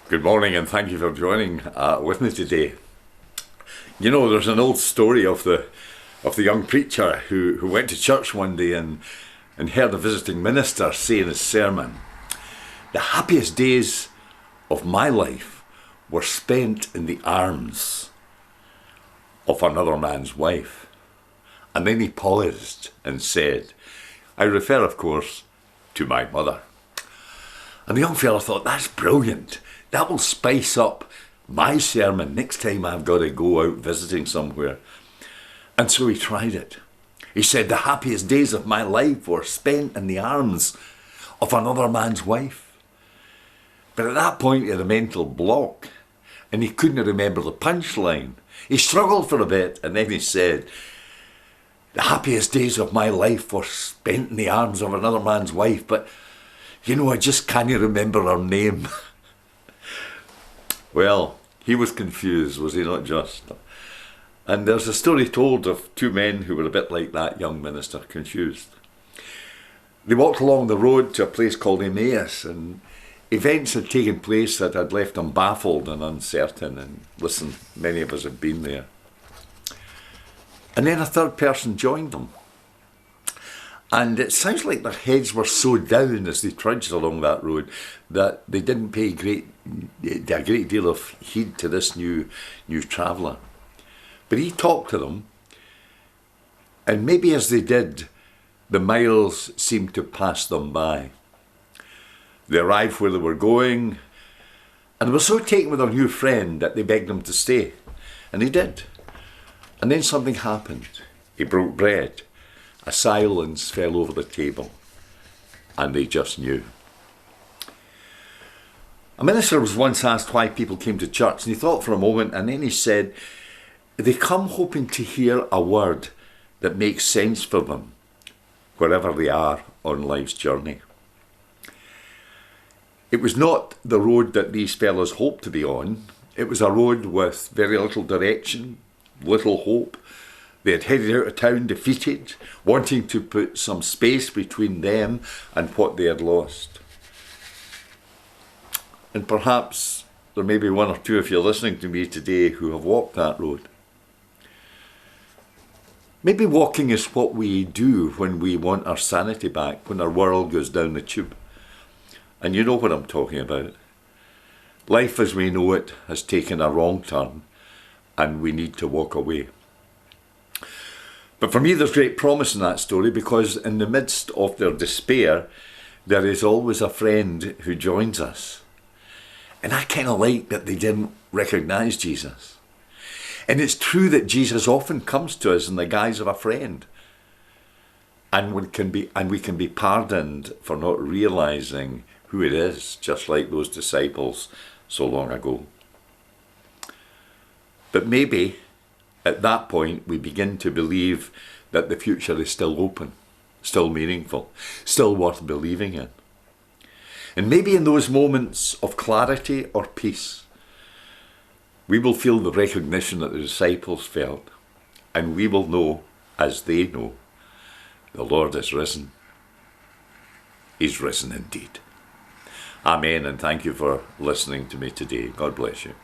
Good morning, and thank you for joining with me today. You know, there's an old story of the young preacher who went to church one day and heard a visiting minister say in his sermon, "The happiest days of my life were spent in the arms of another man's wife." And then he paused and said, "I refer, of course, to my mother." And the young fella thought, "That's brilliant. That will spice up my sermon next time I've got to go out visiting somewhere." And so he tried it. He said, "The happiest days of my life were spent in the arms of another man's wife." But at that point he had a mental block and he couldn't remember the punchline. He struggled for a bit and then he said, "The happiest days of my life were spent in the arms of another man's wife, but I just can't remember her name." Well, he was confused, was he not just? And there's a story told of two men who were a bit like that young minister, confused. They walked along the road to a place called Emmaus, and events had taken place that had left them baffled and uncertain. And listen, many of us have been there. And then a third person joined them. And it sounds like their heads were so down as they trudged along that road that they didn't pay a great deal of heed to this new traveller. But he talked to them, and maybe as they did, the miles seemed to pass them by. They arrived where they were going, and they were so taken with their new friend that they begged him to stay. And he did. And then something happened. He broke bread. A silence fell over the table, and they just knew. A minister was once asked why people came to church, and he thought for a moment, and then he said, "They come hoping to hear a word that makes sense for them, wherever they are on life's journey." It was not the road that these fellows hoped to be on. It was a road with very little direction, little hope. They had headed out of town defeated, wanting to put some space between them and what they had lost. And perhaps there may be one or two of you listening to me today who have walked that road. Maybe walking is what we do when we want our sanity back, when our world goes down the tube. And you know what I'm talking about. Life as we know it has taken a wrong turn, and we need to walk away. But for me, there's great promise in that story, because in the midst of their despair, there is always a friend who joins us. And I kind of like that they didn't recognise Jesus. And it's true that Jesus often comes to us in the guise of a friend. And we can be pardoned for not realising who it is, just like those disciples so long ago. But maybe at that point, we begin to believe that the future is still open, still meaningful, still worth believing in. And maybe in those moments of clarity or peace, we will feel the recognition that the disciples felt, and we will know, as they know, the Lord is risen. He's risen indeed. Amen, and thank you for listening to me today. God bless you.